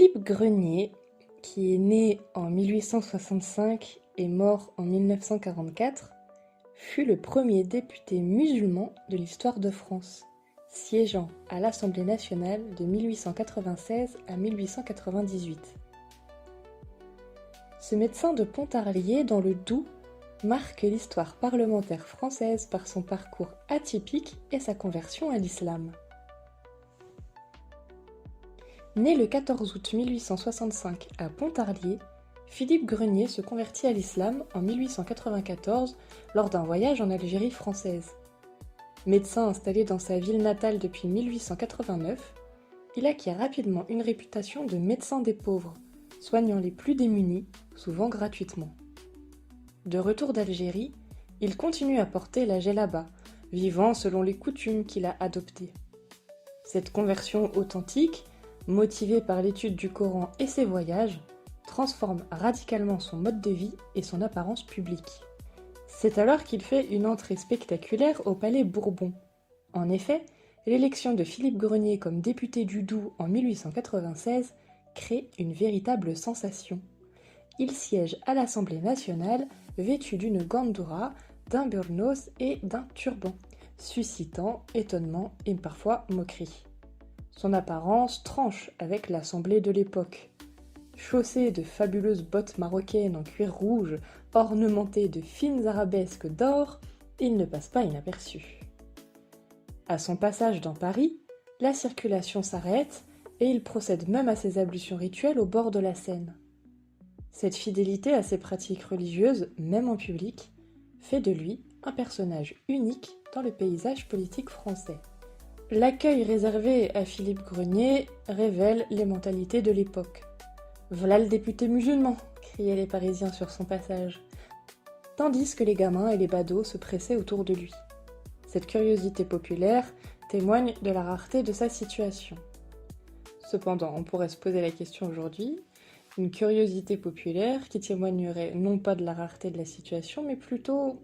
Philippe Grenier, qui est né en 1865 et mort en 1944, fut le premier député musulman de l'histoire de France, siégeant à l'Assemblée nationale de 1896 à 1898. Ce médecin de Pontarlier dans le Doubs marque l'histoire parlementaire française par son parcours atypique et sa conversion à l'islam. Né le 14 août 1865 à Pontarlier, Philippe Grenier se convertit à l'islam en 1894 lors d'un voyage en Algérie française. Médecin installé dans sa ville natale depuis 1889, il acquiert rapidement une réputation de médecin des pauvres, soignant les plus démunis, souvent gratuitement. De retour d'Algérie, il continue à porter la djellaba, vivant selon les coutumes qu'il a adoptées. Cette conversion authentique, motivé par l'étude du Coran et ses voyages, transforme radicalement son mode de vie et son apparence publique. C'est alors qu'il fait une entrée spectaculaire au Palais Bourbon. En effet, l'élection de Philippe Grenier comme député du Doubs en 1896 crée une véritable sensation. Il siège à l'Assemblée nationale vêtu d'une gandoura, d'un burnous et d'un turban, suscitant étonnement et parfois moquerie. Son apparence tranche avec l'Assemblée de l'époque. Chaussé de fabuleuses bottes marocaines en cuir rouge, ornementées de fines arabesques d'or, il ne passe pas inaperçu. À son passage dans Paris, la circulation s'arrête et il procède même à ses ablutions rituelles au bord de la Seine. Cette fidélité à ses pratiques religieuses, même en public, fait de lui un personnage unique dans le paysage politique français. L'accueil réservé à Philippe Grenier révèle les mentalités de l'époque. « V'là le député musulman !» criaient les Parisiens sur son passage, tandis que les gamins et les badauds se pressaient autour de lui. Cette curiosité populaire témoigne de la rareté de sa situation. Cependant, on pourrait se poser la question aujourd'hui, une curiosité populaire qui témoignerait non pas de la rareté de la situation, mais plutôt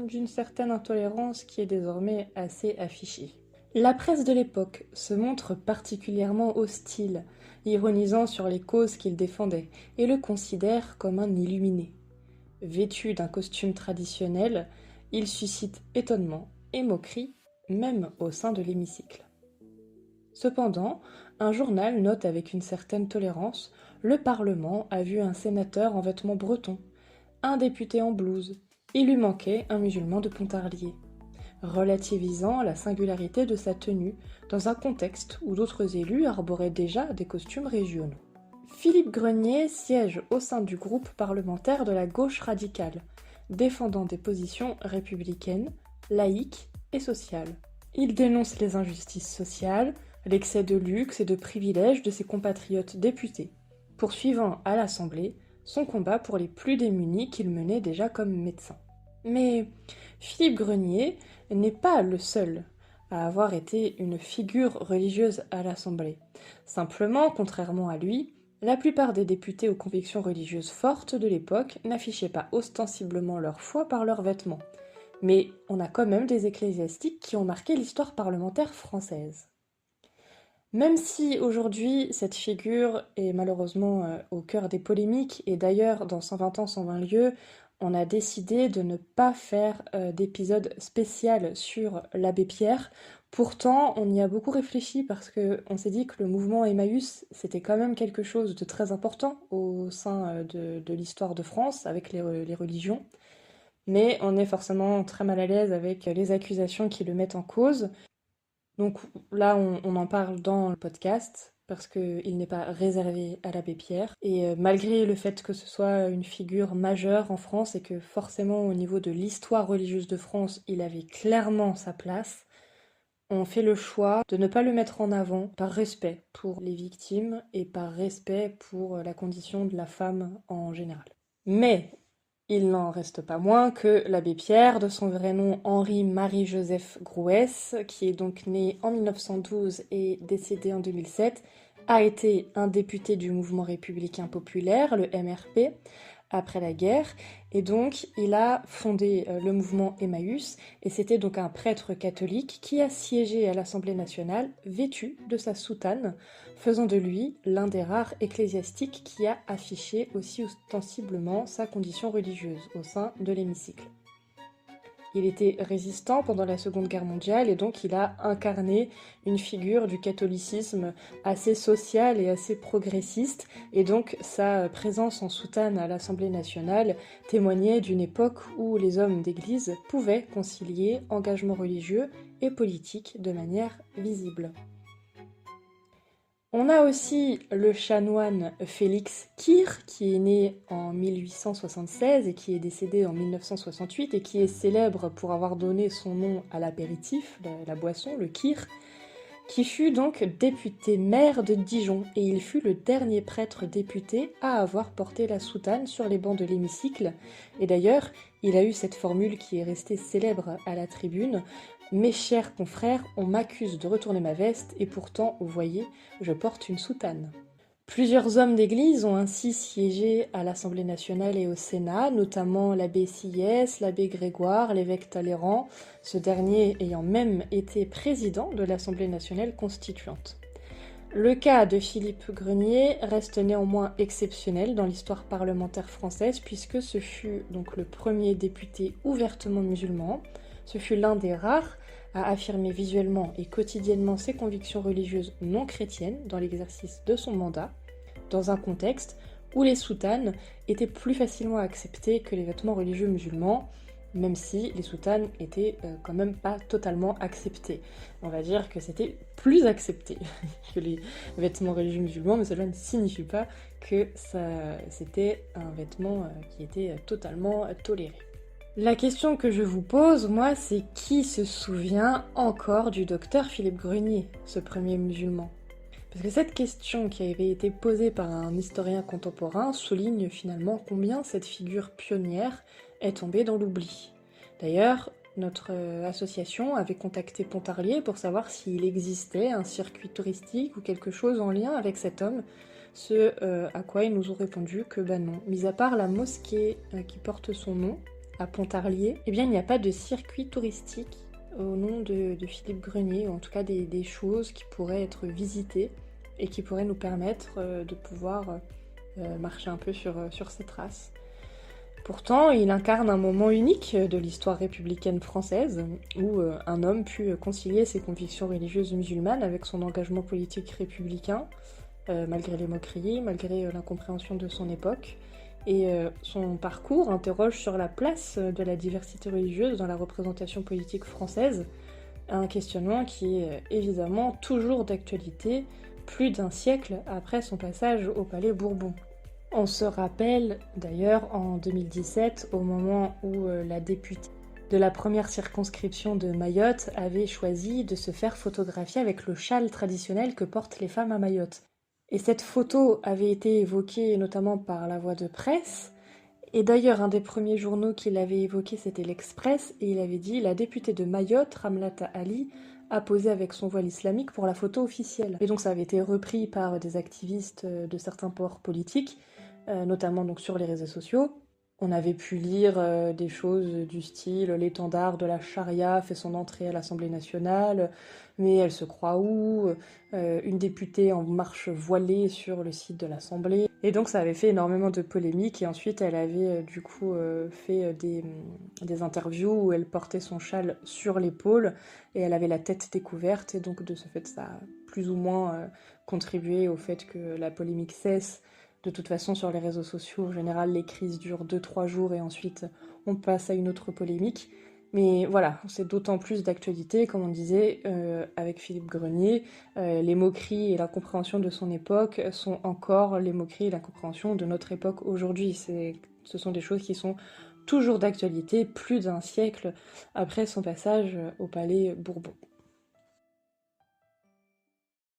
d'une certaine intolérance qui est désormais assez affichée. La presse de l'époque se montre particulièrement hostile, ironisant sur les causes qu'il défendait, et le considère comme un illuminé. Vêtu d'un costume traditionnel, il suscite étonnement et moquerie, même au sein de l'hémicycle. Cependant, un journal note avec une certaine tolérance: le Parlement a vu un sénateur en vêtements bretons, un député en blouse, il lui manquait un musulman de Pontarlier, relativisant la singularité de sa tenue dans un contexte où d'autres élus arboraient déjà des costumes régionaux. Philippe Grenier siège au sein du groupe parlementaire de la gauche radicale, défendant des positions républicaines, laïques et sociales. Il dénonce les injustices sociales, l'excès de luxe et de privilèges de ses compatriotes députés, poursuivant à l'Assemblée son combat pour les plus démunis qu'il menait déjà comme médecin. Mais Philippe Grenier n'est pas le seul à avoir été une figure religieuse à l'Assemblée. Simplement, contrairement à lui, la plupart des députés aux convictions religieuses fortes de l'époque n'affichaient pas ostensiblement leur foi par leurs vêtements. Mais on a quand même des ecclésiastiques qui ont marqué l'histoire parlementaire française. Même si aujourd'hui cette figure est malheureusement au cœur des polémiques, et d'ailleurs dans 120 ans 120 lieues, on a décidé de ne pas faire d'épisode spécial sur l'abbé Pierre. Pourtant, on y a beaucoup réfléchi parce qu'on s'est dit que le mouvement Emmaüs, c'était quand même quelque chose de très important au sein de l'histoire de France, avec les religions. Mais on est forcément très mal à l'aise avec les accusations qui le mettent en cause. Donc là, on en parle dans le podcast, parce qu'il n'est pas réservé à l'abbé Pierre. Et malgré le fait que ce soit une figure majeure en France et que forcément au niveau de l'histoire religieuse de France, il avait clairement sa place, on fait le choix de ne pas le mettre en avant par respect pour les victimes et par respect pour la condition de la femme en général. Mais il n'en reste pas moins que l'abbé Pierre, de son vrai nom Henri-Marie-Joseph Grouès, qui est donc né en 1912 et décédé en 2007, a été un député du mouvement républicain populaire, le MRP, après la guerre, et donc il a fondé le mouvement Emmaüs, et c'était donc un prêtre catholique qui a siégé à l'Assemblée nationale vêtu de sa soutane, faisant de lui l'un des rares ecclésiastiques qui a affiché aussi ostensiblement sa condition religieuse au sein de l'hémicycle. Il était résistant pendant la Seconde Guerre mondiale et donc il a incarné une figure du catholicisme assez sociale et assez progressiste, et donc sa présence en soutane à l'Assemblée nationale témoignait d'une époque où les hommes d'église pouvaient concilier engagement religieux et politique de manière visible. On a aussi le chanoine Félix Kir, qui est né en 1876 et qui est décédé en 1968 et qui est célèbre pour avoir donné son nom à l'apéritif, la boisson, le Kir, qui fut donc député maire de Dijon, et il fut le dernier prêtre député à avoir porté la soutane sur les bancs de l'hémicycle. Et d'ailleurs, il a eu cette formule qui est restée célèbre à la tribune: « Mes chers confrères, on m'accuse de retourner ma veste, et pourtant, vous voyez, je porte une soutane. » Plusieurs hommes d'église ont ainsi siégé à l'Assemblée nationale et au Sénat, notamment l'abbé Sieyès, l'abbé Grégoire, l'évêque Talleyrand, ce dernier ayant même été président de l'Assemblée nationale constituante. Le cas de Philippe Grenier reste néanmoins exceptionnel dans l'histoire parlementaire française, puisque ce fut donc le premier député ouvertement musulman. Ce fut l'un des rares à affirmer visuellement et quotidiennement ses convictions religieuses non chrétiennes dans l'exercice de son mandat, dans un contexte où les soutanes étaient plus facilement acceptées que les vêtements religieux musulmans, même si les soutanes étaient quand même pas totalement acceptées. On va dire que c'était plus accepté que les vêtements religieux musulmans, mais cela ne signifie pas que c'était un vêtement qui était totalement toléré. La question que je vous pose, moi, c'est qui se souvient encore du docteur Philippe Grenier, ce premier musulman ? Parce que cette question qui avait été posée par un historien contemporain souligne finalement combien cette figure pionnière est tombée dans l'oubli. D'ailleurs, notre association avait contacté Pontarlier pour savoir s'il existait un circuit touristique ou quelque chose en lien avec cet homme, ce à quoi ils nous ont répondu que non. Mis à part la mosquée qui porte son nom, à Pontarlier, eh bien il n'y a pas de circuit touristique au nom de Philippe Grenier, ou en tout cas des choses qui pourraient être visitées et qui pourraient nous permettre de pouvoir marcher un peu sur ses traces. Pourtant, il incarne un moment unique de l'histoire républicaine française, où un homme put concilier ses convictions religieuses musulmanes avec son engagement politique républicain, malgré les moqueries, malgré l'incompréhension de son époque. Et son parcours interroge sur la place de la diversité religieuse dans la représentation politique française, un questionnement qui est évidemment toujours d'actualité, plus d'un siècle après son passage au Palais Bourbon. On se rappelle d'ailleurs en 2017, au moment où la députée de la première circonscription de Mayotte avait choisi de se faire photographier avec le châle traditionnel que portent les femmes à Mayotte. Et cette photo avait été évoquée notamment par la voix de presse, et d'ailleurs un des premiers journaux qui l'avait évoqué c'était l'Express, et il avait dit « La députée de Mayotte, Ramlata Ali, a posé avec son voile islamique pour la photo officielle ». Et donc ça avait été repris par des activistes de certains ports politiques, notamment donc sur les réseaux sociaux. On avait pu lire des choses du style « L'étendard de la charia fait son entrée à l'Assemblée nationale, mais elle se croit où ? Une députée en marche voilée sur le site de l'Assemblée ». Et donc ça avait fait énormément de polémiques, et ensuite elle avait du coup fait des interviews où elle portait son châle sur l'épaule, et elle avait la tête découverte, et donc de ce fait ça a plus ou moins contribué au fait que la polémique cesse. De toute façon, sur les réseaux sociaux, en général, les crises durent 2-3 jours et ensuite on passe à une autre polémique. Mais voilà, c'est d'autant plus d'actualité, comme on disait, avec Philippe Grenier, les moqueries et l'incompréhension de son époque sont encore les moqueries et l'incompréhension de notre époque aujourd'hui. Ce sont des choses qui sont toujours d'actualité, plus d'un siècle après son passage au Palais Bourbon.